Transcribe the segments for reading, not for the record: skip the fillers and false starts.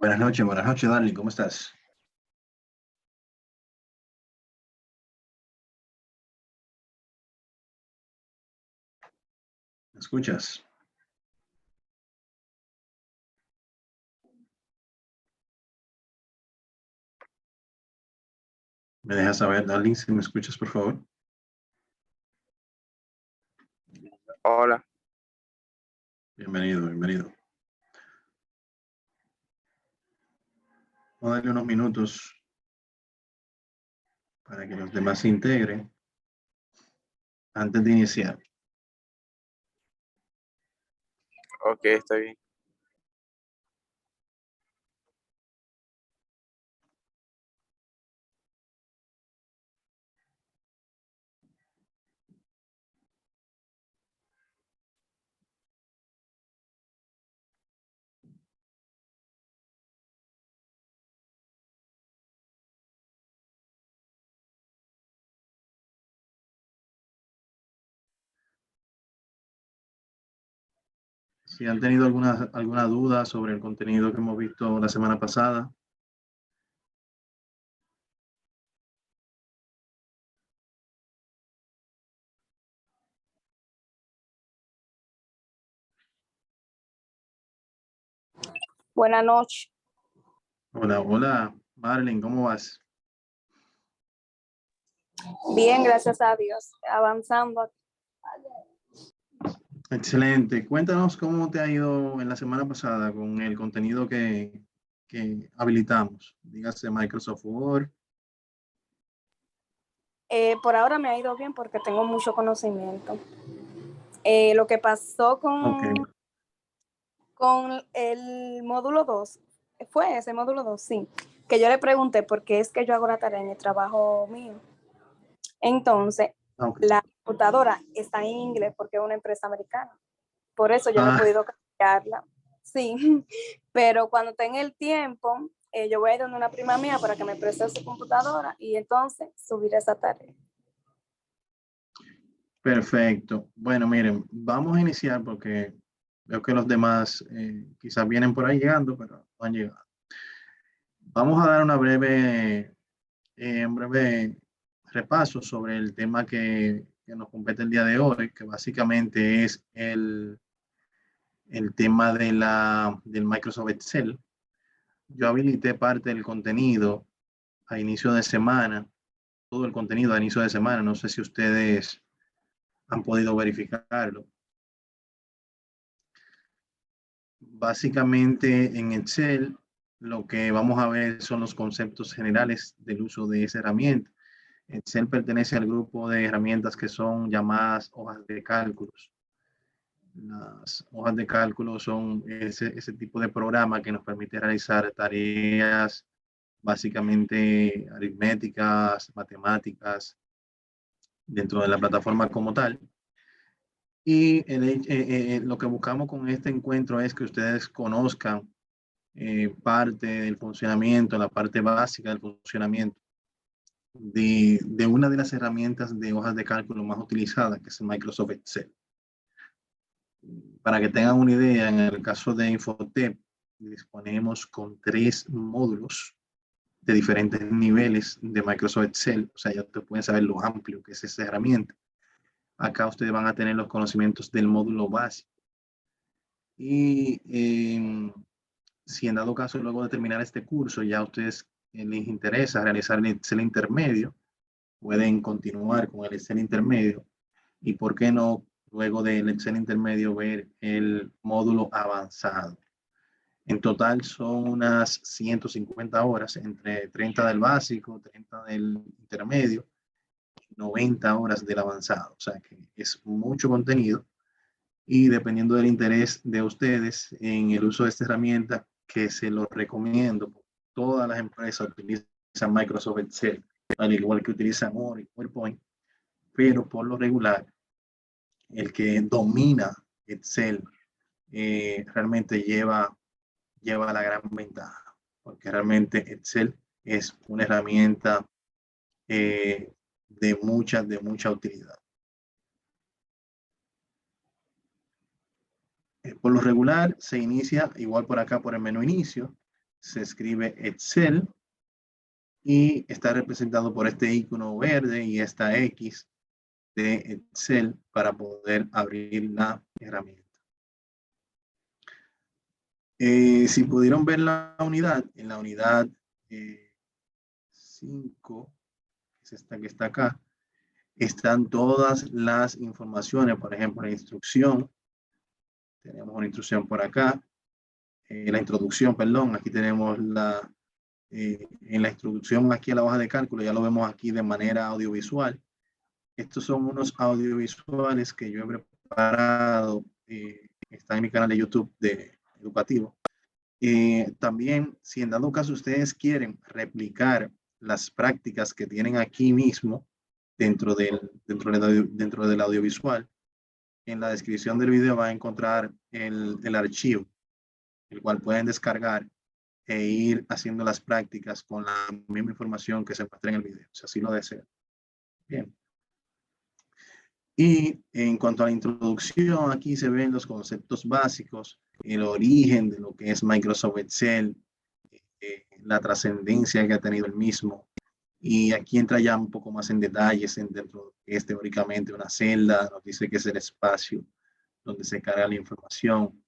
Buenas noches, Darling, ¿cómo estás? ¿Me escuchas? ¿Me dejas saber, Darling, si me escuchas, por favor? Hola, Bienvenido, bienvenido. Vamos a darle unos minutos para que los demás se integren antes de iniciar. ok, estoy bien. Si han tenido alguna duda sobre el contenido que hemos visto la semana pasada, Buenas noches. hola, Marlene, ¿cómo vas? Bien, gracias a Dios. Avanzando. Excelente. Cuéntanos cómo te ha ido en la semana pasada con el contenido que habilitamos. Dígase Microsoft Word. Por ahora me ha ido bien porque tengo mucho conocimiento. Lo que pasó Ok. con el módulo 2 fue ese módulo 2 sí. Que yo le pregunté por qué es que yo hago la tarea en el trabajo mío. Entonces, Ok. la computadora está en inglés porque es una empresa americana. Por eso yo no he Ah, podido cambiarla. Sí, pero cuando tenga el tiempo, yo voy a ir donde una prima mía para que me preste su computadora y entonces subir esa tarea. perfecto. Bueno, miren, vamos a iniciar porque veo que los demás quizás vienen por ahí llegando, pero no han llegado. Vamos a dar un breve repaso sobre el tema que nos compete el día de hoy, que básicamente es el tema del Microsoft Excel. Yo habilité parte del contenido a inicio de semana, todo el contenido a inicio de semana. No sé si ustedes han podido verificarlo. Básicamente en Excel lo que vamos a ver son los conceptos generales del uso de esa herramienta. Excel pertenece al grupo de herramientas que son llamadas hojas de cálculos. Las hojas de cálculo son ese tipo de programa que nos permite realizar tareas básicamente aritméticas, matemáticas, dentro de la plataforma como tal. Y lo que buscamos con este encuentro es que ustedes conozcan parte del funcionamiento, la parte básica del funcionamiento de una de las herramientas de hojas de cálculo más utilizadas, que es el Microsoft Excel. Para que tengan una idea, en el caso de Infotep, disponemos con 3 módulos de diferentes niveles de Microsoft Excel. O sea, ya ustedes pueden saber lo amplio que es esa herramienta. Acá ustedes van a tener los conocimientos del módulo básico. Y si en dado caso luego de terminar este curso ya a ustedes les interesa realizar el Excel intermedio, pueden continuar con el Excel intermedio y por qué no luego del Excel intermedio ver el módulo avanzado. En total son unas 150 horas, entre 30 del básico, 30 del intermedio, 90 horas del avanzado. O sea que es mucho contenido y dependiendo del interés de ustedes en el uso de esta herramienta, que se lo recomiendo. Todas las empresas utilizan Microsoft Excel, al igual que utilizan Word y PowerPoint, pero por lo regular, el que domina Excel realmente lleva la gran ventaja, porque realmente Excel es una herramienta de mucha utilidad. Por lo regular se inicia igual por acá por el menú inicio. se escribe Excel y está representado por este icono verde y esta X de Excel para poder abrir la herramienta. Si pudieron ver la unidad, en la unidad 5, es esta que está acá, están todas las informaciones, por ejemplo, la instrucción. Tenemos una instrucción por acá, la introducción, perdón, aquí tenemos en la introducción aquí a la hoja de cálculo, ya lo vemos aquí de manera audiovisual. Estos son unos audiovisuales que yo he preparado, está en mi canal de YouTube de educativo. También, si en dado caso ustedes quieren replicar las prácticas que tienen aquí mismo dentro del audiovisual, en la descripción del video van a encontrar el archivo, el cual pueden descargar e ir haciendo las prácticas con la misma información que se muestra en el video, si así lo desean. Bien. Y en cuanto a la introducción, aquí se ven los conceptos básicos, el origen de lo que es Microsoft Excel, la trascendencia que ha tenido el mismo. Y aquí entra ya un poco más en detalles dentro de que es teóricamente una celda, nos dice que es el espacio donde se carga la información.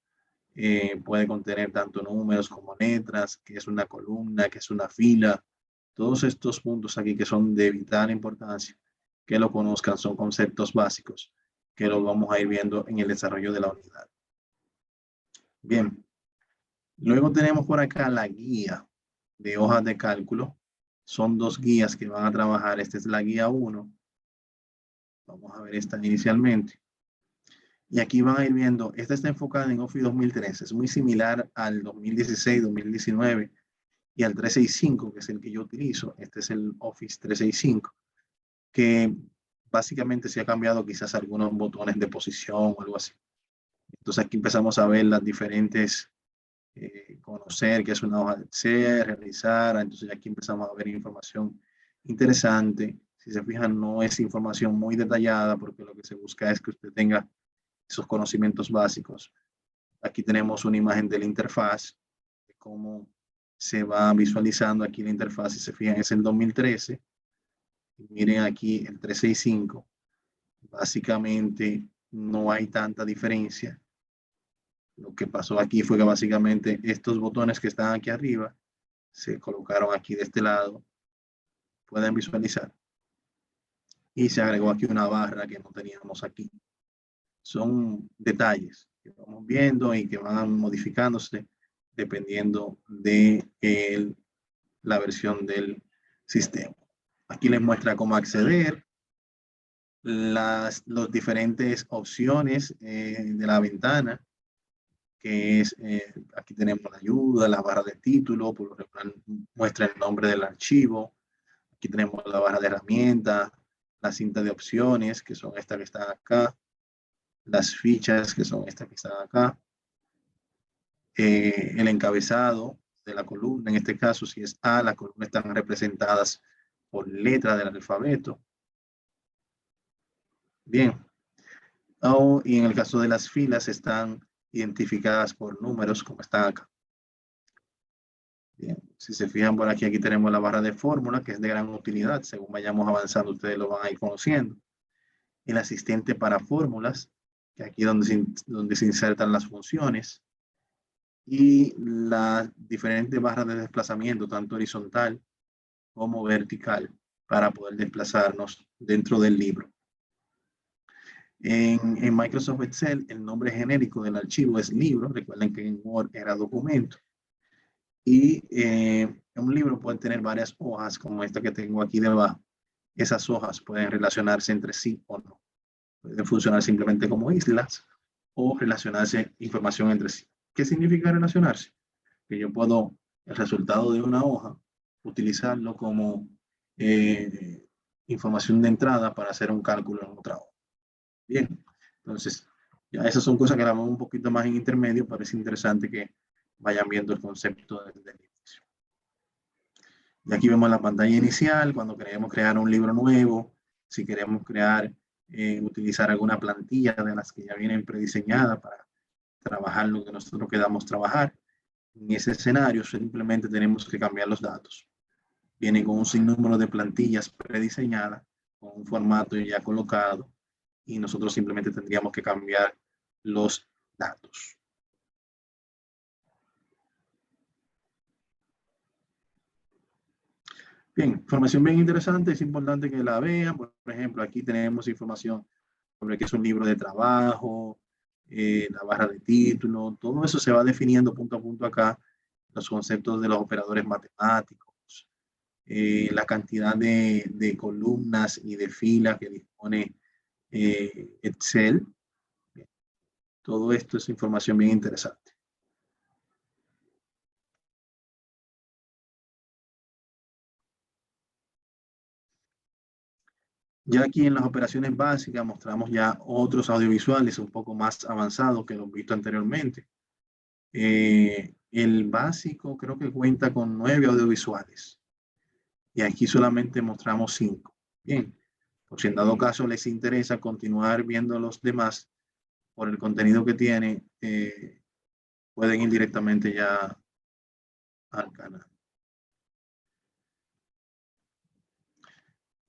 Puede contener tanto números como letras, que es una columna, que es una fila. Todos estos puntos aquí que son de vital importancia, que lo conozcan, son conceptos básicos que los vamos a ir viendo en el desarrollo de la unidad. Bien, luego tenemos por acá la guía de hojas de cálculo. Son dos guías que van a trabajar. Esta es la guía 1. Vamos a ver esta inicialmente. Y aquí van a ir viendo, esta está enfocada en Office 2013, es muy similar al 2016, 2019 y al 365, que es el que yo utilizo. Este es el Office 365, que básicamente se ha cambiado quizás algunos botones de posición o algo así. Entonces aquí empezamos a ver las diferentes, conocer qué es una hoja de Excel, realizar, entonces aquí empezamos a ver información interesante. Si se fijan, no es información muy detallada porque lo que se busca es que usted tenga esos conocimientos básicos. Aquí tenemos una imagen de la interfaz, de cómo se va visualizando aquí la interfaz. Si se fijan, es el 2013. Miren aquí el 365. Básicamente no hay tanta diferencia. Lo que pasó aquí fue que básicamente estos botones que están aquí arriba se colocaron aquí de este lado. Pueden visualizar. Y se agregó aquí una barra que no teníamos aquí. Son detalles que vamos viendo y que van modificándose dependiendo de la versión del sistema. Aquí les muestra cómo acceder, las diferentes opciones de la ventana, que es, aquí tenemos la ayuda, la barra de título, por lo regular muestra el nombre del archivo. Aquí tenemos la barra de herramientas, la cinta de opciones, que son estas que están acá, las fichas, que son estas que están acá, el encabezado de la columna, en este caso, si es A, las columnas están representadas por letra del alfabeto. Bien. Y en el caso de las filas están identificadas por números, como están acá. Bien. Si se fijan por aquí, aquí tenemos la barra de fórmula, que es de gran utilidad. Según vayamos avanzando, ustedes lo van a ir conociendo. El asistente para fórmulas, que aquí es donde se insertan las funciones. Y las diferentes barras de desplazamiento, tanto horizontal como vertical, para poder desplazarnos dentro del libro. En Microsoft Excel, el nombre genérico del archivo es libro. Recuerden que en Word era documento. Y un libro puede tener varias hojas, como esta que tengo aquí debajo. Esas hojas pueden relacionarse entre sí o no. Pueden funcionar simplemente como islas o relacionarse información entre sí. ¿Qué significa relacionarse? Que yo puedo, el resultado de una hoja, utilizarlo como información de entrada para hacer un cálculo en otra hoja. Bien, entonces, ya esas son cosas que la vemos un poquito más en intermedio, pero es interesante que vayan viendo el concepto desde el inicio. Y aquí vemos la pantalla inicial, cuando queremos crear un libro nuevo, si queremos crear, utilizar alguna plantilla de las que ya vienen prediseñadas para trabajar lo que nosotros queramos trabajar. En ese escenario simplemente tenemos que cambiar los datos. Viene con un sinnúmero de plantillas prediseñadas, con un formato ya colocado, y nosotros simplemente tendríamos que cambiar los datos. Bien, información bien interesante, es importante que la vean. Por ejemplo, aquí tenemos información sobre qué es un libro de trabajo, la barra de título, todo eso se va definiendo punto a punto acá, los conceptos de los operadores matemáticos, la cantidad de columnas y de filas que dispone Excel. Todo esto es información bien interesante. Ya aquí en las operaciones básicas mostramos ya otros audiovisuales un poco más avanzados que los visto anteriormente. El básico creo que cuenta con 9 audiovisuales y aquí solamente mostramos 5. Bien, por si en dado caso les interesa continuar viendo los demás por el contenido que tiene, pueden ir directamente ya al canal.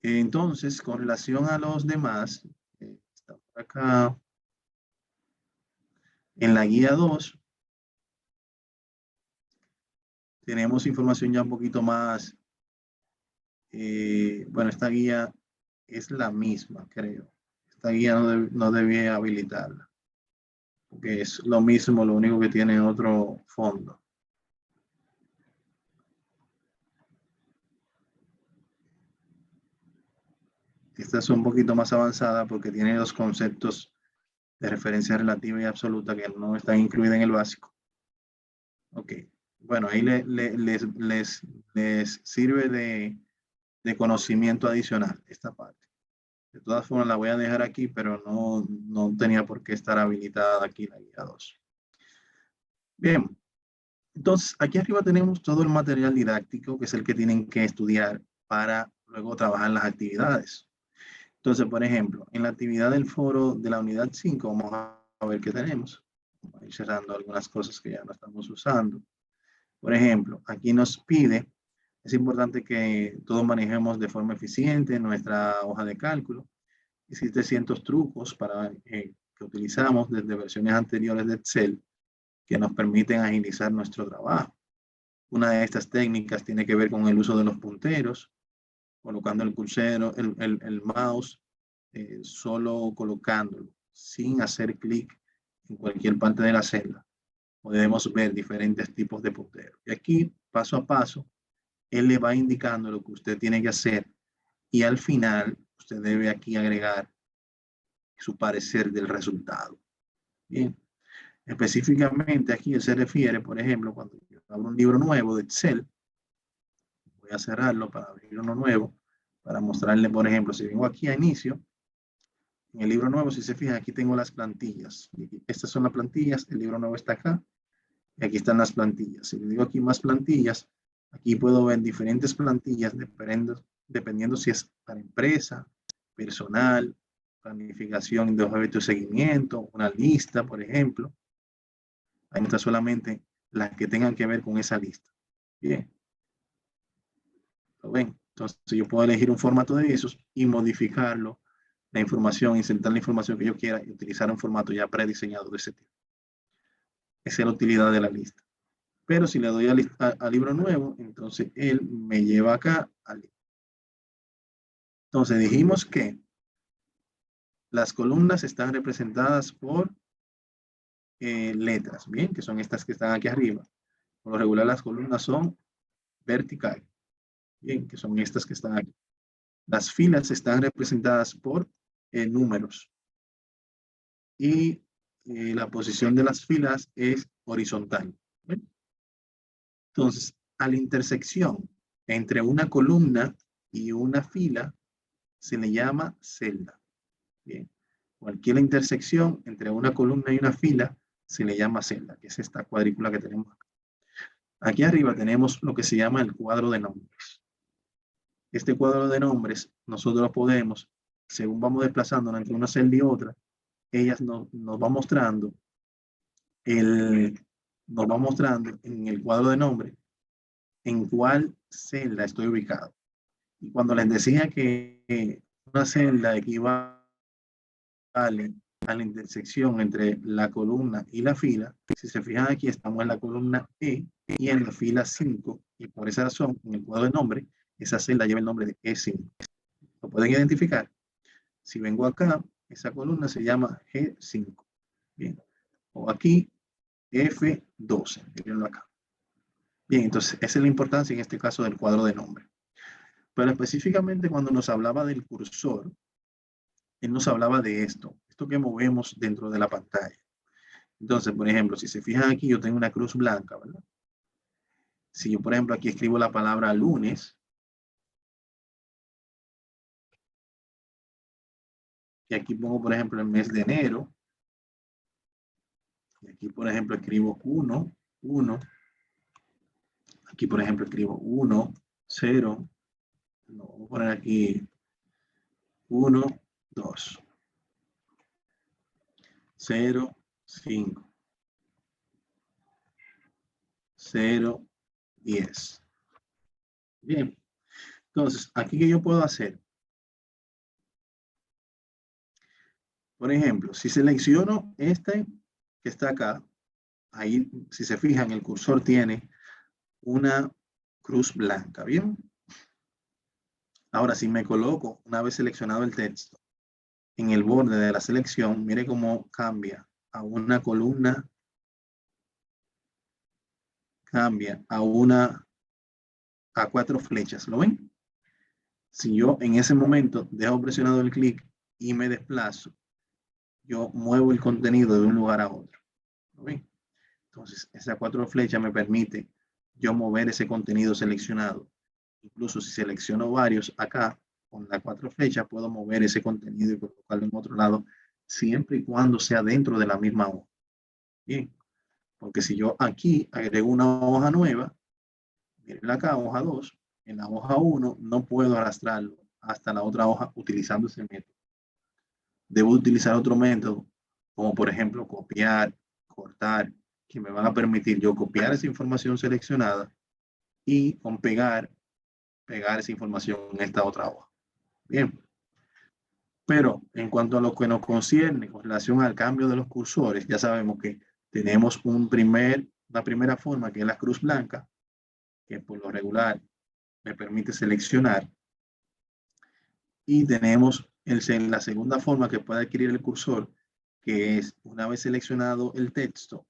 Entonces, con relación a los demás, está por acá en la guía 2, tenemos información ya un poquito más. Bueno, esta guía es la misma, creo. Esta guía no debía habilitarla, porque es lo mismo, lo único que tiene otro fondo. Esta es un poquito más avanzada porque tiene los conceptos de referencia relativa y absoluta que no están incluidos en el básico. Ok, bueno, ahí les sirve de conocimiento adicional esta parte. De todas formas, la voy a dejar aquí, pero no tenía por qué estar habilitada aquí la guía 2. Bien, entonces aquí arriba tenemos todo el material didáctico, que es el que tienen que estudiar para luego trabajar las actividades. Entonces, por ejemplo, en la actividad del foro de la unidad 5, vamos a ver qué tenemos. Vamos a ir cerrando algunas cosas que ya no estamos usando. Por ejemplo, aquí nos pide, es importante que todos manejemos de forma eficiente nuestra hoja de cálculo. Existen ciertos trucos que utilizamos desde versiones anteriores de Excel que nos permiten agilizar nuestro trabajo. Una de estas técnicas tiene que ver con el uso de los punteros, colocando el cursor, el mouse, solo colocándolo, sin hacer clic en cualquier parte de la celda. Podemos ver diferentes tipos de punteros. Y aquí, paso a paso, él le va indicando lo que usted tiene que hacer y al final usted debe aquí agregar su parecer del resultado. Bien, específicamente aquí él se refiere, por ejemplo, cuando yo abro un libro nuevo de Excel, voy a cerrarlo para abrir uno nuevo, para mostrarle, por ejemplo, si vengo aquí a inicio, en el libro nuevo, si se fijan, aquí tengo las plantillas. Estas son las plantillas, el libro nuevo está acá, y aquí están las plantillas. Si le digo aquí más plantillas, aquí puedo ver diferentes plantillas dependiendo si es para empresa, personal, planificación de objetos de seguimiento, una lista, por ejemplo. Ahí está solamente las que tengan que ver con esa lista. Bien. ¿Lo ven? Entonces yo puedo elegir un formato de esos y modificarlo, la información, insertar la información que yo quiera y utilizar un formato ya prediseñado de ese tipo. Esa es la utilidad de la lista. Pero si le doy al libro nuevo, entonces él me lleva acá al libro. Entonces dijimos que las columnas están representadas por letras, bien, que son estas que están aquí arriba. Por lo regular las columnas son verticales, bien, que son estas que están aquí. Las filas están representadas por números y la posición de las filas es horizontal. ¿Bien? Entonces, a la intersección entre una columna y una fila se le llama celda. Bien. Cualquier intersección entre una columna y una fila se le llama celda, que es esta cuadrícula que tenemos acá. Aquí arriba tenemos lo que se llama el cuadro de nombres. Este cuadro de nombres nosotros podemos, según vamos desplazándonos entre una celda y otra, ellas nos va mostrando nos va mostrando en el cuadro de nombre en cuál celda estoy ubicado. Y cuando les decía que una celda equivale a la intersección entre la columna y la fila, si se fijan aquí estamos en la columna E y en la fila 5, y por esa razón en el cuadro de nombre esa celda lleva el nombre de E5. ¿Lo pueden identificar? Si vengo acá, esa columna se llama G5. Bien. O aquí F12. Mírenlo acá. Bien, entonces esa es la importancia en este caso del cuadro de nombre. Pero específicamente cuando nos hablaba del cursor, él nos hablaba de esto que movemos dentro de la pantalla. Entonces, por ejemplo, si se fijan aquí, yo tengo una cruz blanca, ¿verdad? Si yo, por ejemplo, aquí escribo la palabra lunes, y aquí pongo, por ejemplo, el mes de enero, y aquí, por ejemplo, escribo 1, 1, aquí, por ejemplo, escribo 1, 0, no, voy a poner aquí 1, 2, 0, 5, 0, 10. Bien, entonces, aquí ¿qué yo puedo hacer? Por ejemplo, si selecciono este que está acá, ahí, si se fijan, el cursor tiene una cruz blanca, ¿bien? Ahora, si me coloco, una vez seleccionado el texto, en el borde de la selección, mire cómo cambia a una columna, cambia a 4 flechas, ¿lo ven? Si yo en ese momento dejo presionado el clic y me desplazo, yo muevo el contenido de un lugar a otro, ¿lo ven? Entonces, esas 4 flechas me permite yo mover ese contenido seleccionado. Incluso si selecciono varios acá, con las 4 flechas puedo mover ese contenido y colocarlo en otro lado, siempre y cuando sea dentro de la misma hoja. Bien, porque si yo aquí agrego una hoja nueva, miren acá, hoja 2, en la hoja 1 no puedo arrastrarlo hasta la otra hoja utilizando ese método. Debo utilizar otro método, como por ejemplo copiar, cortar, que me van a permitir yo copiar esa información seleccionada y con pegar esa información en esta otra hoja. Bien. Pero en cuanto a lo que nos concierne con relación al cambio de los cursores, ya sabemos que tenemos una primera forma que es la cruz blanca, que por lo regular me permite seleccionar. Y tenemos la segunda forma que puede adquirir el cursor, que es una vez seleccionado el texto,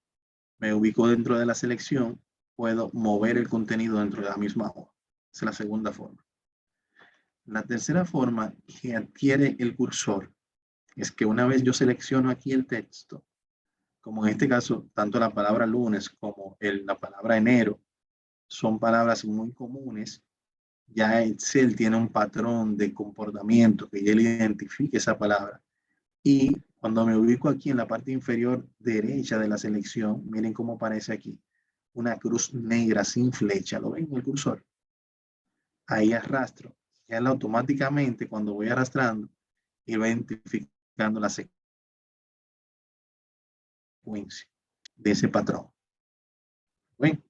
me ubico dentro de la selección, puedo mover el contenido dentro de la misma hoja. Esa es la segunda forma. La tercera forma que adquiere el cursor es que una vez yo selecciono aquí el texto, como en este caso, tanto la palabra lunes como la palabra enero son palabras muy comunes, ya Excel tiene un patrón de comportamiento que ya le identifique esa palabra. Y cuando me ubico aquí en la parte inferior derecha de la selección, miren cómo aparece aquí, una cruz negra sin flecha. ¿Lo ven en el cursor? Ahí arrastro. Ya automáticamente, cuando voy arrastrando, y va identificando la secuencia de ese patrón. ¿Ven?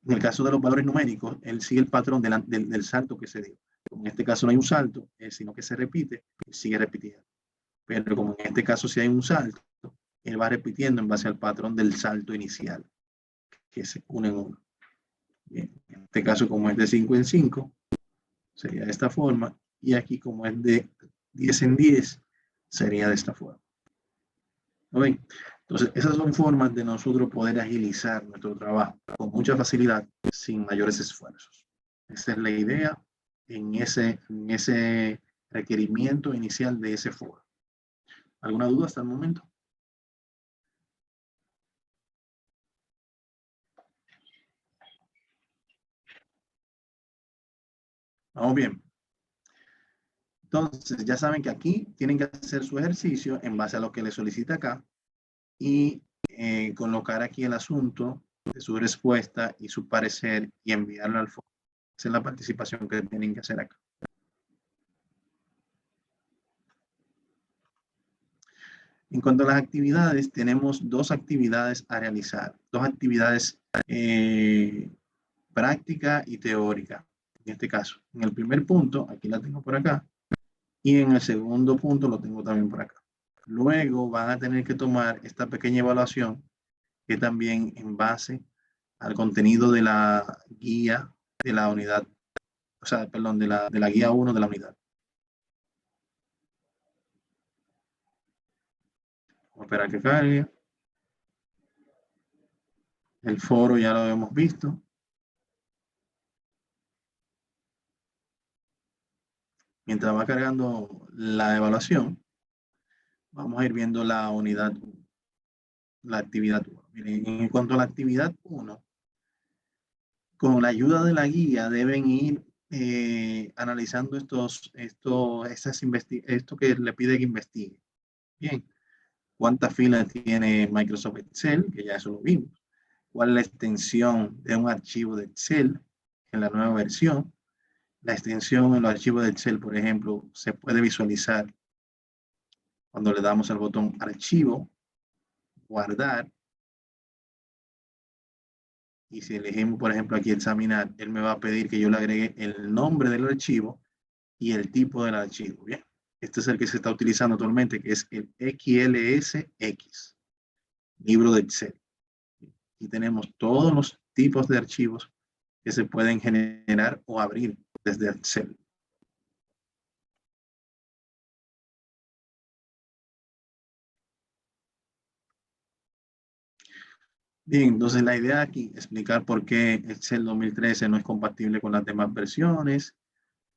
En el caso de los valores numéricos, él sigue el patrón del salto que se dio. En este caso no hay un salto, sino que se repite, sigue repitiendo. Pero como en este caso sí hay un salto, él va repitiendo en base al patrón del salto inicial, que se une en uno. Bien, en este caso, como es de 5 en 5, sería de esta forma, y aquí como es de 10 en 10, sería de esta forma. ¿No ven? Entonces, esas son formas de nosotros poder agilizar nuestro trabajo con mucha facilidad, sin mayores esfuerzos. Esa es la idea en ese requerimiento inicial de ese foro. ¿Alguna duda hasta el momento? Vamos bien. Entonces, ya saben que aquí tienen que hacer su ejercicio en base a lo que les solicita acá y colocar aquí el asunto de su respuesta y su parecer y enviarlo al foro. Esa es la participación que tienen que hacer acá. En cuanto a las actividades, tenemos dos actividades a realizar, dos actividades práctica y teórica. En este caso, en el primer punto, aquí la tengo por acá, y en el segundo punto lo tengo también por acá. Luego van a tener que tomar esta pequeña evaluación, que también en base al contenido de la guía de la unidad, o sea, perdón, de la guía 1 de la unidad. Vamos a esperar que cargue. El foro ya lo hemos visto. Mientras va cargando la evaluación, vamos a ir viendo la unidad 1, la actividad 1. Miren, en cuanto a la actividad 1, con la ayuda de la guía deben ir analizando esto que le pide que investigue. Bien, ¿cuántas filas tiene Microsoft Excel? Que ya eso lo vimos. ¿Cuál es la extensión de un archivo de Excel en la nueva versión? La extensión en los archivos de Excel, por ejemplo, se puede visualizar cuando le damos al botón Archivo, Guardar. Y si elegimos, por ejemplo, aquí Examinar, él me va a pedir que yo le agregue el nombre del archivo y el tipo del archivo. Bien, este es el que se está utilizando actualmente, que es el XLSX, libro de Excel. Y tenemos todos los tipos de archivos que se pueden generar o abrir desde Excel. Bien, entonces la idea aquí es explicar por qué Excel 2013 no es compatible con las demás versiones,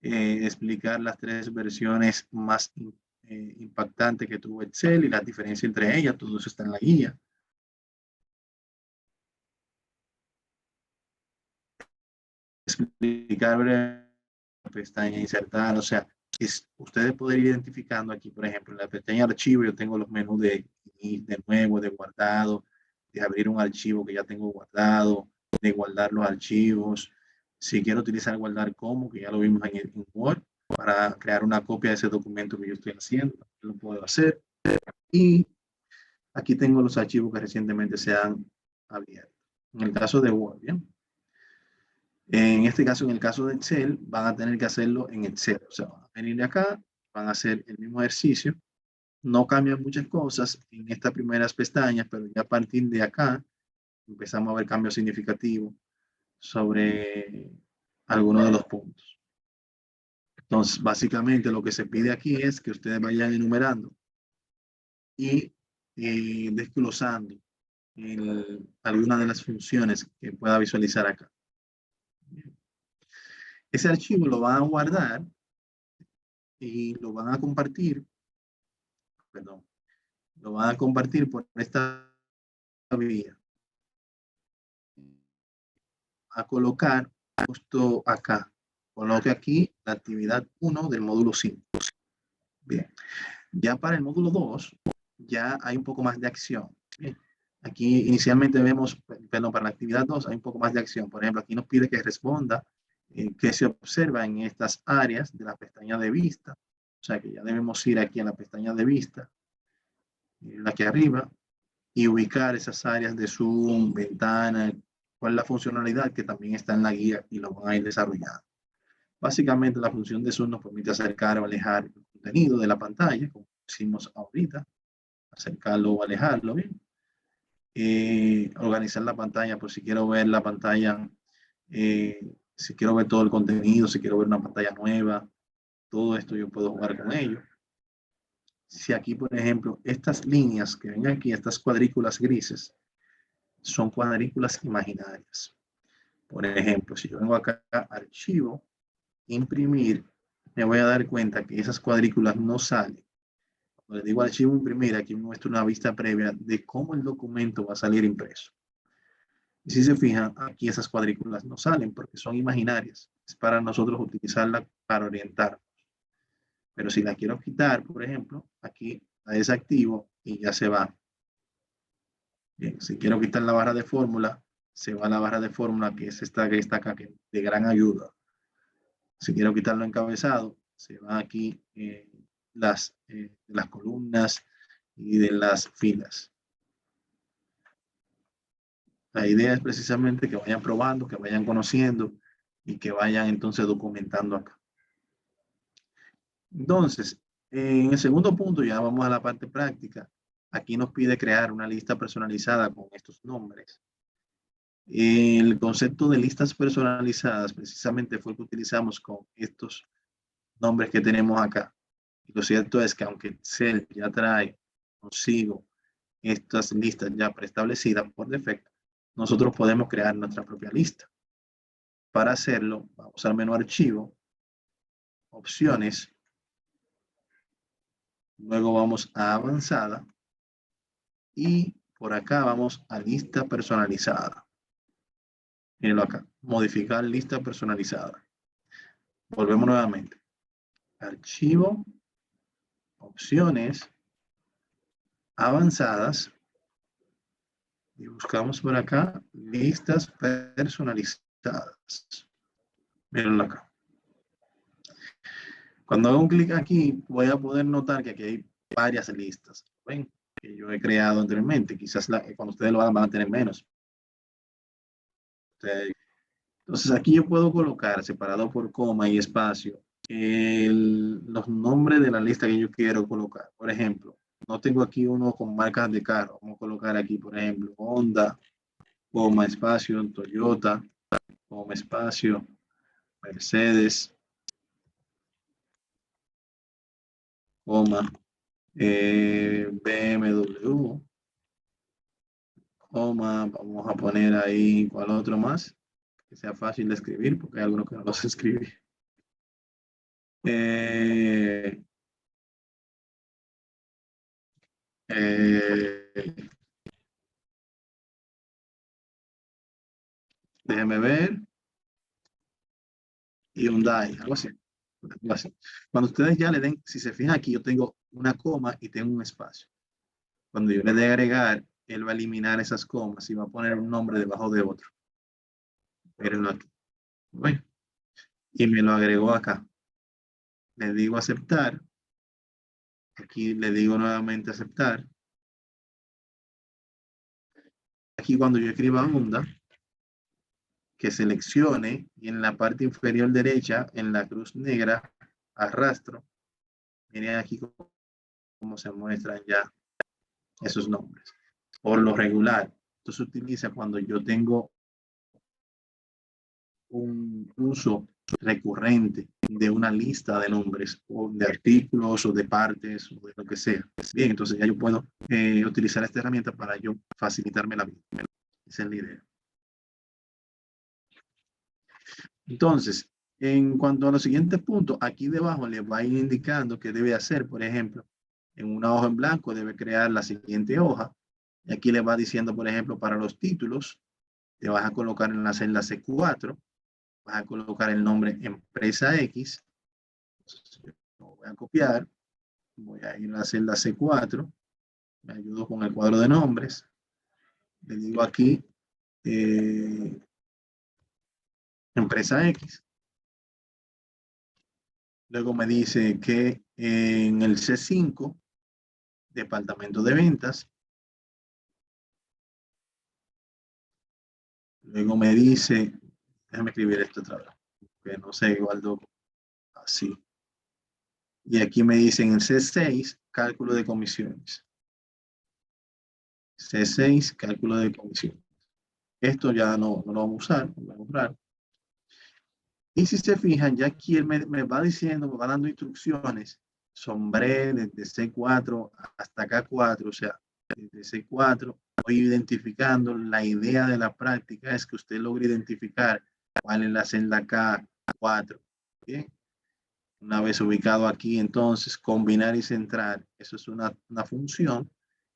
explicar las 3 versiones más impactantes que tuvo Excel y la diferencia entre ellas, todo eso está en la guía. Explicar la pestaña insertar, o sea, ustedes poder ir identificando aquí, por ejemplo, en la pestaña archivo yo tengo los menús de nuevo, de guardado, de abrir un archivo que ya tengo guardado, de guardar los archivos. Si quiero utilizar guardar como, que ya lo vimos en Word, para crear una copia de ese documento que yo estoy haciendo, lo puedo hacer. Y aquí tengo los archivos que recientemente se han abierto. En el caso de Word, ¿bien? En este caso, en el caso de Excel, van a tener que hacerlo en Excel. O sea, van a venir de acá, van a hacer el mismo ejercicio. No cambian muchas cosas en estas primeras pestañas, pero ya a partir de acá empezamos a ver cambios significativos sobre algunos de los puntos. Entonces, básicamente lo que se pide aquí es que ustedes vayan enumerando y desglosando algunas de las funciones que pueda visualizar acá. Ese archivo lo van a guardar y lo van a compartir, perdón, lo van a compartir por esta vía. A colocar justo acá. Coloque aquí la actividad 1 del módulo 5. Bien. Ya para el módulo 2, ya hay un poco más de acción. Bien. Aquí inicialmente vemos, perdón, para la actividad 2 hay un poco más de acción. Por ejemplo, aquí nos pide que responda qué se observa en estas áreas de la pestaña de vista. O sea que ya debemos ir aquí a la pestaña de vista, aquí arriba, y ubicar esas áreas de zoom, ventana, cuál es la funcionalidad que también está en la guía y lo van a ir desarrollando. Básicamente la función de zoom nos permite acercar o alejar el contenido de la pantalla, como hicimos ahorita, acercarlo o alejarlo, ¿bien? Organizar la pantalla por si quiero ver la pantalla, si quiero ver todo el contenido, si quiero ver una pantalla nueva, todo esto yo puedo jugar con ello. Si aquí, por ejemplo, estas líneas que ven aquí, estas cuadrículas grises, son cuadrículas imaginarias. Por ejemplo, si yo vengo acá a archivo, imprimir, me voy a dar cuenta que esas cuadrículas no salen. Cuando le digo archivo imprimir, aquí me muestra una vista previa de cómo el documento va a salir impreso. Y si se fijan, aquí esas cuadrículas no salen porque son imaginarias. Es para nosotros utilizarla para orientarnos. Pero si la quiero quitar, por ejemplo, aquí la desactivo y ya se va. Bien, si quiero quitar la barra de fórmula, se va a la barra de fórmula, que es esta que está acá, que es de gran ayuda. Si quiero quitarlo encabezado, se va aquí las columnas y de las filas. La idea es precisamente que vayan probando, que vayan conociendo y que vayan entonces documentando acá. Entonces, en el segundo punto, ya vamos a la parte práctica. Aquí nos pide crear una lista personalizada con estos nombres. El concepto de listas personalizadas precisamente fue el que utilizamos con estos nombres que tenemos acá. Y lo cierto es que aunque Excel ya trae consigo estas listas ya preestablecidas por defecto, nosotros podemos crear nuestra propia lista. Para hacerlo, vamos al menú Archivo, Opciones, luego vamos a Avanzada y por acá vamos a Lista Personalizada. Mírenlo acá, Modificar lista personalizada. Volvemos nuevamente. Archivo, Opciones, Avanzadas y buscamos por acá listas personalizadas. Mírenlo acá. Cuando hago un clic aquí, voy a poder notar que aquí hay varias listas. ¿Ven? Que yo he creado anteriormente. Quizás cuando ustedes lo hagan van a tener menos. Entonces aquí yo puedo colocar separado por coma y espacio los nombres de la lista que yo quiero colocar. Por ejemplo, no tengo aquí uno con marcas de carro. Vamos a colocar aquí, por ejemplo, Honda, coma, espacio, Toyota, coma, espacio, Mercedes, coma, BMW, coma, vamos a poner ahí, ¿cuál otro más? Que sea fácil de escribir, porque hay algunos que no los escribí. Déjeme ver. Hyundai, algo así. Algo así. Cuando ustedes ya le den, si se fijan aquí, yo tengo una coma y tengo un espacio. Cuando yo le dé agregar, él va a eliminar esas comas y va a poner un nombre debajo de otro. Mírenlo aquí. Bueno, y me lo agregó acá. Le digo aceptar. Aquí le digo nuevamente aceptar. Aquí cuando yo escriba Honda, que seleccione y en la parte inferior derecha, en la cruz negra, arrastro. Miren aquí cómo se muestran ya esos nombres. Por lo regular, esto se utiliza cuando yo tengo un uso recurrente de una lista de nombres o de artículos o de partes o de lo que sea. Bien, entonces ya yo puedo utilizar esta herramienta para yo facilitarme la vida. Esa es la idea. Entonces, en cuanto a los siguientes puntos, aquí debajo les va a ir indicando qué debe hacer. Por ejemplo, en una hoja en blanco debe crear la siguiente hoja. Y aquí le va diciendo, por ejemplo, para los títulos, te vas a colocar en la celda C4, vas a colocar el nombre Empresa X. Entonces, lo voy a copiar, voy a ir a la celda C4, me ayudo con el cuadro de nombres, le digo aquí Empresa X. Luego me dice que en el C5, Departamento de Ventas. Luego me dice, déjame escribir esto otra vez, que no sé, igual así. Y aquí me dice en el C6, cálculo de comisiones. C6, cálculo de comisiones. Esto ya no lo vamos a usar, lo voy a borrar. Y si se fijan, ya aquí él me va diciendo, me va dando instrucciones, sombré desde C4 hasta K4, o sea, desde C4, voy identificando. La idea de la práctica es que usted logre identificar cuál es la celda K4. ¿Bien? Una vez ubicado aquí, entonces, combinar y centrar, eso es una función,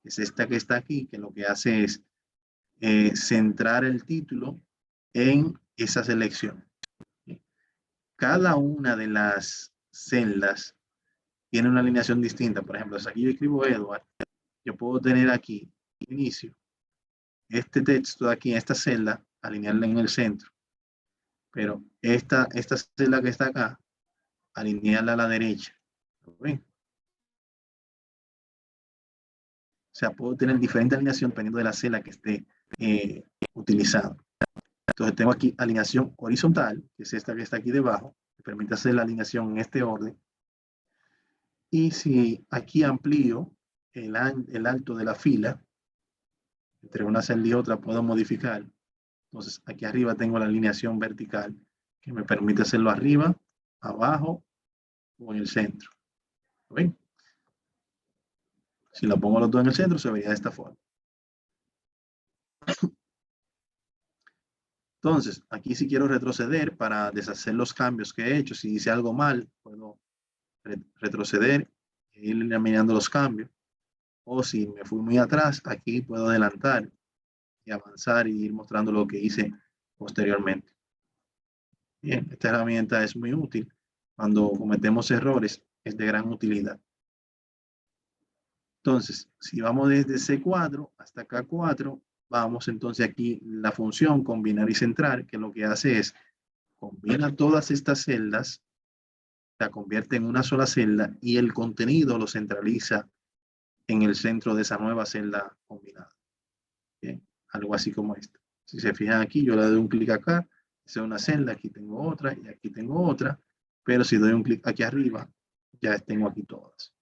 es esta que está aquí, que lo que hace es centrar el título en esa selección. Cada una de las celdas tiene una alineación distinta. Por ejemplo, si aquí yo escribo Edward, yo puedo tener aquí inicio, este texto de aquí, esta celda, alinearla en el centro. Pero esta celda que está acá, alinearla a la derecha. ¿Ven? sea, puedo tener diferente alineación dependiendo de la celda que esté utilizando. Entonces tengo aquí alineación horizontal, que es esta que está aquí debajo, que permite hacer la alineación en este orden. Y si aquí amplío el alto de la fila, entre una celda y otra puedo modificar. Entonces aquí arriba tengo la alineación vertical, que me permite hacerlo arriba, abajo o en el centro. ¿Ven? Si lo pongo los dos en el centro, se vería de esta forma. Entonces, aquí si quiero retroceder para deshacer los cambios que he hecho, si hice algo mal, puedo retroceder e ir eliminando los cambios. O si me fui muy atrás, aquí puedo adelantar y avanzar y ir mostrando lo que hice posteriormente. Bien, esta herramienta es muy útil cuando cometemos errores, es de gran utilidad. Entonces, si vamos desde C4 hasta K4, vamos entonces aquí la función combinar y centrar, que lo que hace es combina todas estas celdas, la convierte en una sola celda y el contenido lo centraliza en el centro de esa nueva celda combinada. Bien, algo así como esto. Si se fijan aquí, yo le doy un clic acá, es una celda, aquí tengo otra y aquí tengo otra, pero si doy un clic aquí arriba, ya tengo aquí todas.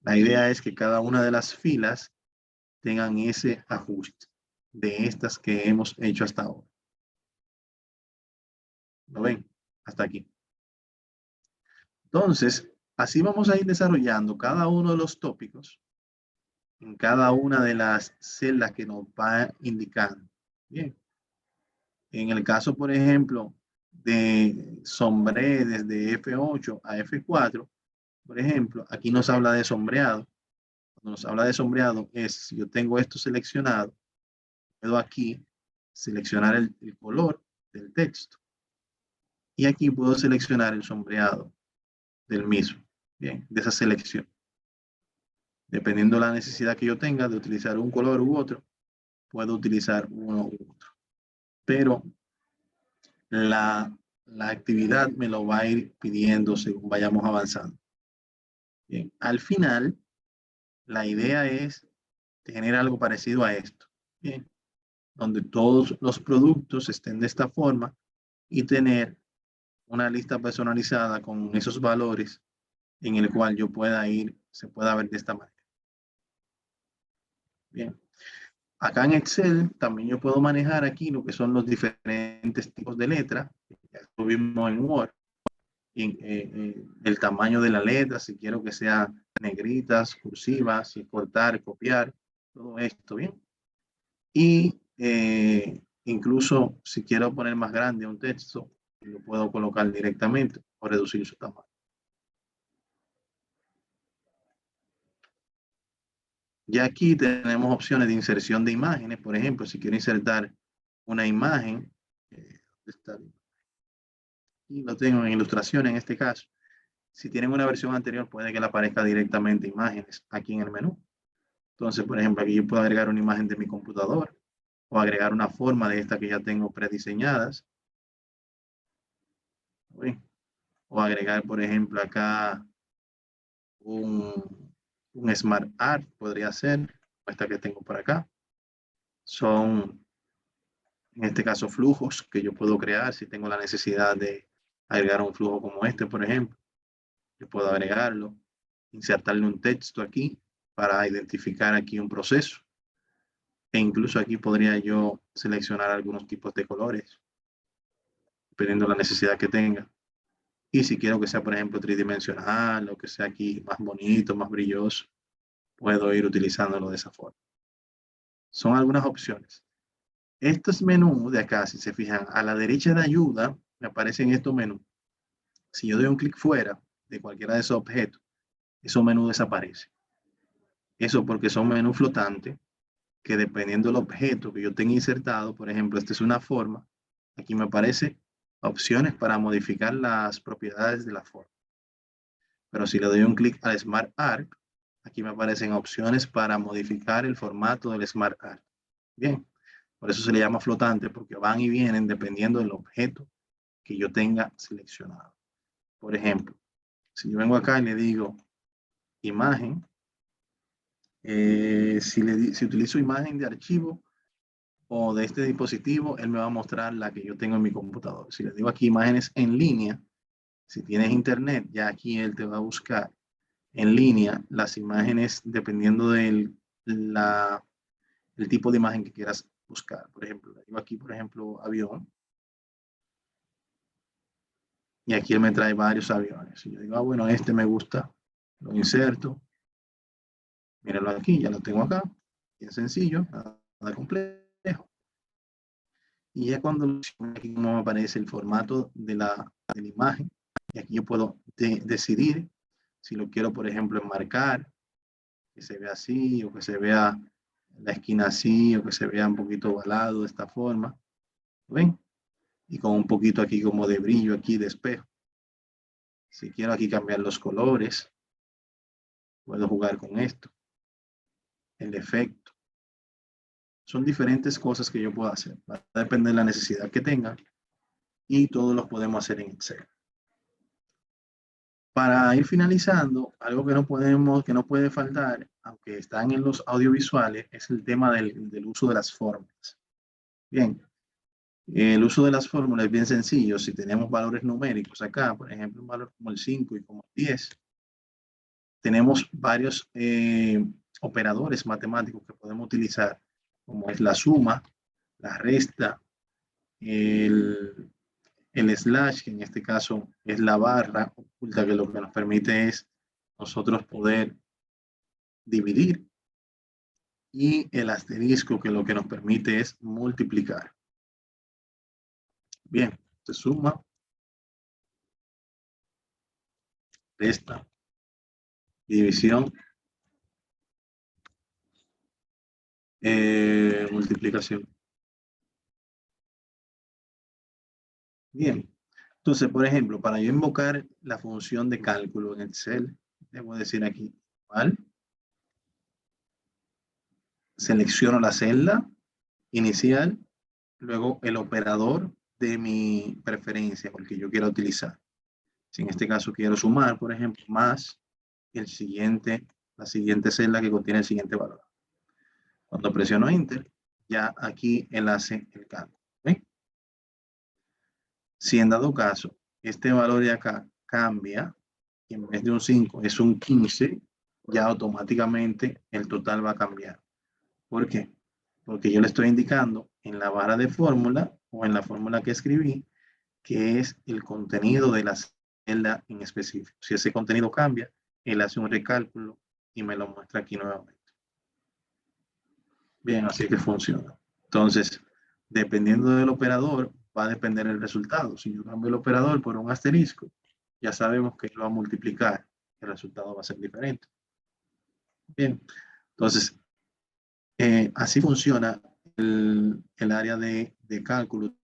La idea es que cada una de las filas tengan ese ajuste de estas que hemos hecho hasta ahora. ¿Lo ven? Hasta aquí. Entonces, así vamos a ir desarrollando cada uno de los tópicos en cada una de las celdas que nos va indicando. Bien. En el caso, por ejemplo, de sombré desde F8 a F4, por ejemplo, aquí nos habla de sombreado. Cuando nos habla de sombreado es, si yo tengo esto seleccionado, puedo aquí seleccionar el color del texto. Y aquí puedo seleccionar el sombreado del mismo, bien, de esa selección. Dependiendo de la necesidad que yo tenga de utilizar un color u otro, puedo utilizar uno u otro. Pero la actividad me lo va a ir pidiendo según vayamos avanzando. Bien, al final, la idea es tener algo parecido a esto, bien, donde todos los productos estén de esta forma y tener una lista personalizada con esos valores en el cual yo pueda ir, se pueda ver de esta manera. Bien. Acá en Excel también yo puedo manejar aquí lo que son los diferentes tipos de letra. Ya lo vimos en Word. El tamaño de la letra, si quiero que sea negritas, cursivas, si cortar, copiar, todo esto, bien. Y incluso si quiero poner más grande un texto, lo puedo colocar directamente o reducir su tamaño. Ya aquí tenemos opciones de inserción de imágenes. Por ejemplo, si quiero insertar una imagen, y lo tengo en ilustración en este caso. Si tienen una versión anterior, puede que le aparezca directamente imágenes aquí en el menú. Entonces, por ejemplo, aquí yo puedo agregar una imagen de mi computador o agregar una forma de esta que ya tengo prediseñadas. O agregar, por ejemplo, acá un Smart Art, podría ser, esta que tengo por acá. Son, en este caso, flujos que yo puedo crear si tengo la necesidad de agregar un flujo como este, por ejemplo. Yo puedo agregarlo, insertarle un texto aquí para identificar aquí un proceso. E incluso aquí podría yo seleccionar algunos tipos de colores, dependiendo de la necesidad que tenga. Y si quiero que sea, por ejemplo, tridimensional o que sea aquí más bonito, más brilloso, puedo ir utilizándolo de esa forma. Son algunas opciones. Estos menús de acá, si se fijan, a la derecha de ayuda, me aparecen estos menús. Si yo doy un clic fuera de cualquiera de esos objetos, esos menús desaparecen. Eso porque son menús flotantes que dependiendo del objeto que yo tenga insertado, por ejemplo, esta es una forma, aquí me aparece opciones para modificar las propiedades de la forma. Pero si le doy un clic al Smart Art, aquí me aparecen opciones para modificar el formato del Smart Art. Bien, por eso se le llama flotante, porque van y vienen dependiendo del objeto que yo tenga seleccionado. Por ejemplo, si yo vengo acá y le digo imagen, Si utilizo imagen de archivo o de este dispositivo, él me va a mostrar la que yo tengo en mi computador. Si le digo aquí imágenes en línea, si tienes internet, ya aquí él te va a buscar en línea las imágenes dependiendo del el tipo de imagen que quieras buscar. Por ejemplo, le digo aquí, por ejemplo, avión. Y aquí él me trae varios aviones. Y yo digo, bueno, este me gusta. Lo inserto. Míralo aquí, ya lo tengo acá. Bien sencillo, nada complejo. Y ya cuando aquí no me aparece el formato de la imagen, y aquí yo puedo decidir si lo quiero, por ejemplo, enmarcar, que se vea así, o que se vea la esquina así, o que se vea un poquito ovalado de esta forma. ¿Ven? Y con un poquito aquí como de brillo aquí de espejo. Si quiero aquí cambiar los colores, puedo jugar con esto. El efecto. Son diferentes cosas que yo puedo hacer. Va a depender de la necesidad que tenga y todos los podemos hacer en Excel. Para ir finalizando, algo que no puede faltar, aunque están en los audiovisuales, es el tema del uso de las fórmulas. Bien, el uso de las fórmulas es bien sencillo. Si tenemos valores numéricos acá, por ejemplo, un valor como el 5 y como el 10, tenemos varios operadores matemáticos que podemos utilizar, como es la suma, la resta, el slash, que en este caso es la barra oculta, que lo que nos permite es nosotros poder dividir, y el asterisco, que lo que nos permite es multiplicar. Bien, se suma, resta, división, multiplicación. Bien, entonces, por ejemplo, para yo invocar la función de cálculo en Excel, debo decir aquí, igual, selecciono la celda inicial, luego el operador de mi preferencia, porque yo quiero utilizar. Si en este caso quiero sumar, por ejemplo, más la siguiente celda que contiene el siguiente valor. Cuando presiono Enter, ya aquí él hace el cálculo. ¿Ven? Si en dado caso este valor de acá cambia, y en vez de un 5 es un 15, ya automáticamente el total va a cambiar. ¿Por qué? Porque yo le estoy indicando en la barra de fórmula o en la fórmula que escribí, que es el contenido de la celda en específico. Si ese contenido cambia, él hace un recálculo y me lo muestra aquí nuevamente. Bien, así que funciona. Entonces, dependiendo del operador, va a depender el resultado. Si yo cambio el operador por un asterisco, ya sabemos que lo va a multiplicar. El resultado va a ser diferente. Bien, entonces, así funciona el área de cálculo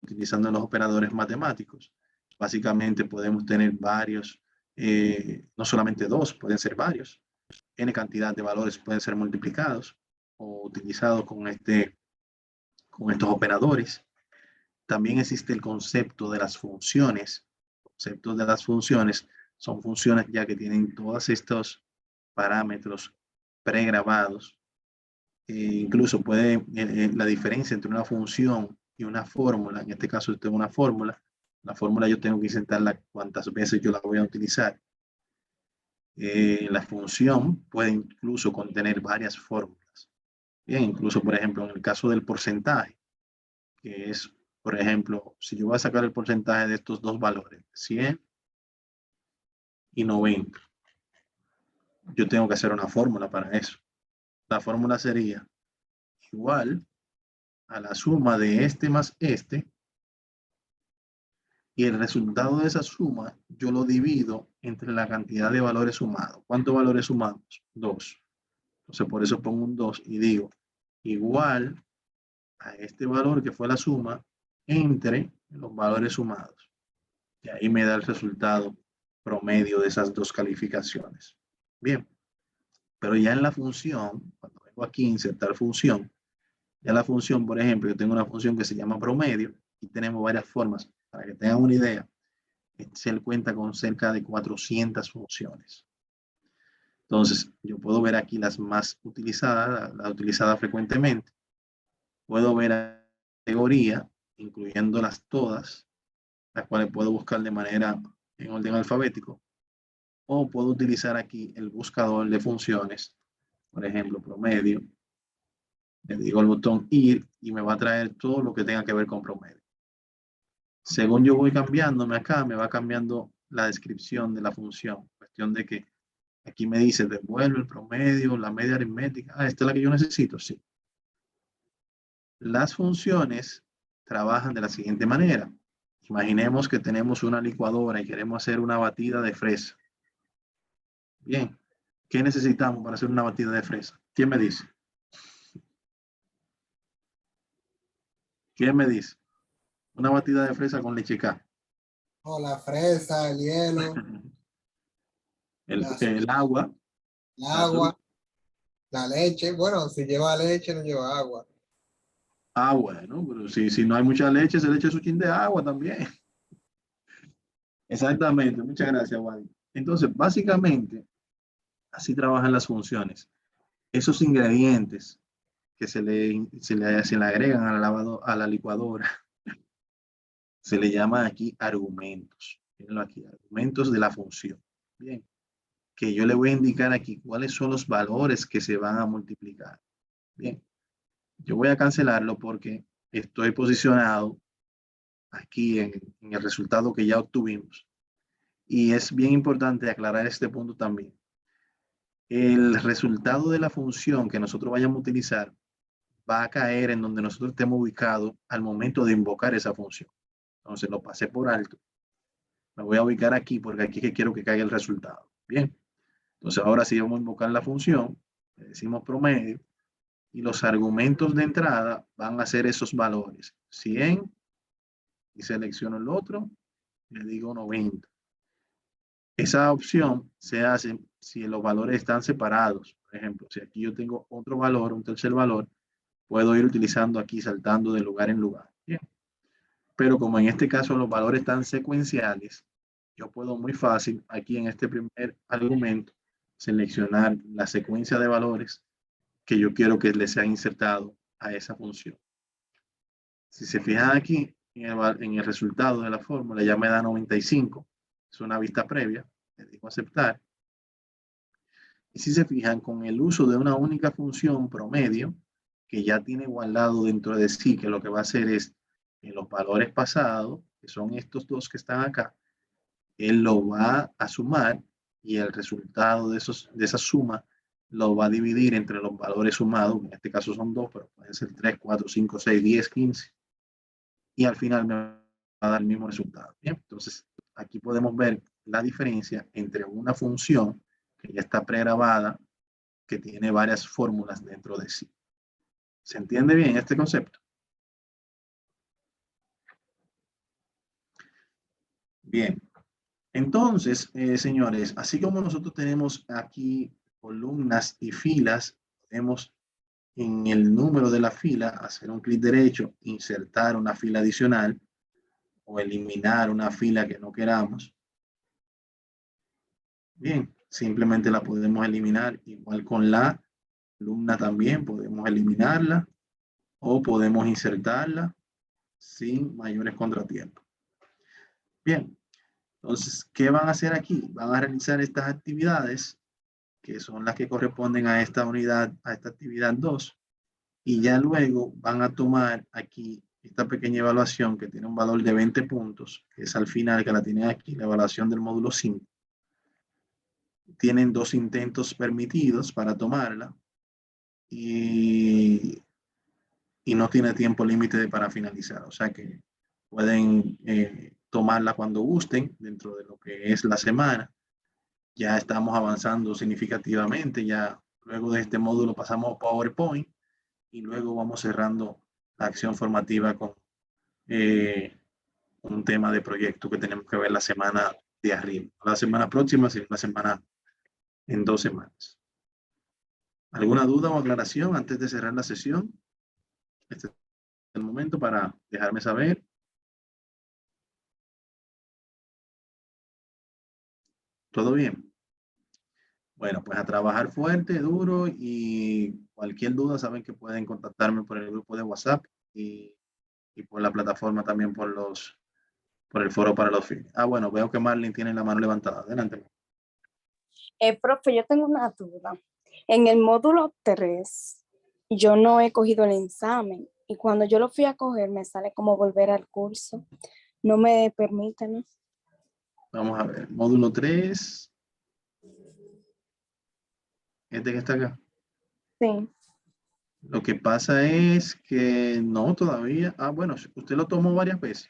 utilizando los operadores matemáticos. Básicamente podemos tener varios, no solamente dos, pueden ser varios. N cantidad de valores pueden ser multiplicados o utilizados con estos operadores. También existe el concepto de las funciones. Conceptos de las funciones son funciones ya que tienen todos estos parámetros pregrabados. Incluso puede la diferencia entre una función y una fórmula. En este caso, tengo una fórmula. La fórmula yo tengo que insertarla cuántas veces yo la voy a utilizar. La función puede incluso contener varias fórmulas. Bien, incluso, por ejemplo, en el caso del porcentaje, que es, por ejemplo, si yo voy a sacar el porcentaje de estos dos valores, 100 y 90, yo tengo que hacer una fórmula para eso. La fórmula sería igual a la suma de este más este, y el resultado de esa suma yo lo divido entre la cantidad de valores sumados. ¿Cuántos valores sumamos? 2. Entonces por eso pongo un 2 y digo igual a este valor que fue la suma entre los valores sumados. Y ahí me da el resultado promedio de esas dos calificaciones. Bien, pero ya en la función, cuando vengo aquí a insertar función, ya la función, por ejemplo, yo tengo una función que se llama promedio y tenemos varias formas. Para que tengan una idea, Excel cuenta con cerca de 400 funciones. Entonces, yo puedo ver aquí las más utilizadas, las utilizadas frecuentemente. Puedo ver la categoría, incluyéndolas todas, las cuales puedo buscar de manera en orden alfabético. O puedo utilizar aquí el buscador de funciones, por ejemplo, promedio. Le digo el botón ir y me va a traer todo lo que tenga que ver con promedio. Según yo voy cambiándome acá, me va cambiando la descripción de la función. Cuestión de que aquí me dice devuelve el promedio, la media aritmética. Ah, esta es la que yo necesito, sí. Las funciones trabajan de la siguiente manera. Imaginemos que tenemos una licuadora y queremos hacer una batida de fresa. Bien, ¿qué necesitamos para hacer una batida de fresa? ¿Quién me dice? ¿Quién me dice? Una batida de fresa con leche K. O la fresa, el hielo, El agua. el agua, la leche. Bueno, si lleva leche, no lleva agua. Ah, bueno, pero si no hay mucha leche, se le echa su chin de agua también. Exactamente, muchas gracias, Wadi. Entonces, básicamente, así trabajan las funciones. Esos ingredientes que se le agregan a la licuadora, se le llama aquí argumentos. Mírenlo aquí, argumentos de la función. Bien, que yo le voy a indicar aquí cuáles son los valores que se van a multiplicar. Bien, yo voy a cancelarlo porque estoy posicionado aquí en el resultado que ya obtuvimos. Y es bien importante aclarar este punto también. El resultado de la función que nosotros vayamos a utilizar va a caer en donde nosotros estemos ubicados al momento de invocar esa función. Entonces lo pasé por alto. Me voy a ubicar aquí porque aquí que quiero que caiga el resultado. Bien. Entonces ahora sí vamos a invocar la función. Le decimos promedio. Y los argumentos de entrada van a ser esos valores. 100. Y selecciono el otro. Le digo 90. Esa opción se hace si los valores están separados. Por ejemplo, si aquí yo tengo otro valor, un tercer valor, puedo ir utilizando aquí, saltando de lugar en lugar. Bien. Pero como en este caso los valores están secuenciales, yo puedo muy fácil aquí en este primer argumento seleccionar la secuencia de valores que yo quiero que le sea insertado a esa función. Si se fijan aquí en el resultado de la fórmula, ya me da 95. Es una vista previa. Le digo aceptar. Y si se fijan, con el uso de una única función promedio, que ya tiene guardado dentro de sí, que lo que va a hacer es en los valores pasados, que son estos dos que están acá, él lo va a sumar y el resultado de esa suma lo va a dividir entre los valores sumados, en este caso son dos, pero pueden ser 3, 4, 5, 6, 10, 15, y al final me va a dar el mismo resultado. Bien, entonces aquí podemos ver la diferencia entre una función que ya está pregrabada, que tiene varias fórmulas dentro de sí. ¿Se entiende bien este concepto? Bien. Entonces, señores, así como nosotros tenemos aquí columnas y filas, podemos en el número de la fila hacer un clic derecho, insertar una fila adicional o eliminar una fila que no queramos. Bien, simplemente la podemos eliminar. Igual con la columna también podemos eliminarla o podemos insertarla sin mayores contratiempos. Bien, entonces, ¿qué van a hacer aquí? Van a realizar estas actividades que son las que corresponden a esta unidad, a esta actividad 2, y ya luego van a tomar aquí esta pequeña evaluación que tiene un valor de 20 puntos, que es al final que la tienen aquí, la evaluación del módulo 5. Tienen 2 intentos permitidos para tomarla y no tiene tiempo límite para finalizar, o sea que pueden tomarla cuando gusten dentro de lo que es la semana. Ya estamos avanzando significativamente, ya luego de este módulo pasamos a PowerPoint y luego vamos cerrando la acción formativa con un tema de proyecto que tenemos que ver la semana de arriba. La semana próxima, sino la semana en 2 semanas. ¿Alguna duda o aclaración antes de cerrar la sesión? Este es el momento para dejarme saber. ¿Todo bien? Bueno, pues a trabajar fuerte, duro y cualquier duda saben que pueden contactarme por el grupo de WhatsApp y por la plataforma también por el foro para los fines. Ah, bueno, veo que Marlene tiene la mano levantada. Adelante. Profe, yo tengo una duda. En el módulo 3, yo no he cogido el examen y cuando yo lo fui a coger me sale como volver al curso. No me permite, ¿no? Vamos a ver. Módulo 3. Este que está acá. Sí. Lo que pasa es que no todavía. Ah, bueno, usted lo tomó varias veces.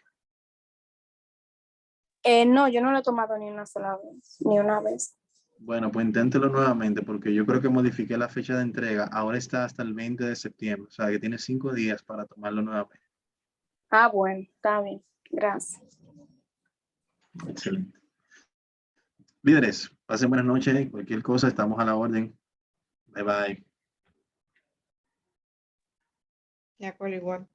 No, yo no lo he tomado ni una sola vez, ni una vez. Bueno, pues inténtelo nuevamente porque yo creo que modifiqué la fecha de entrega. Ahora está hasta el 20 de septiembre. O sea, que tiene 5 días para tomarlo nuevamente. Ah, bueno, está bien. Gracias. Excelente. Líderes, pasen buenas noches. Cualquier cosa, estamos a la orden. Bye bye. De acuerdo, igual.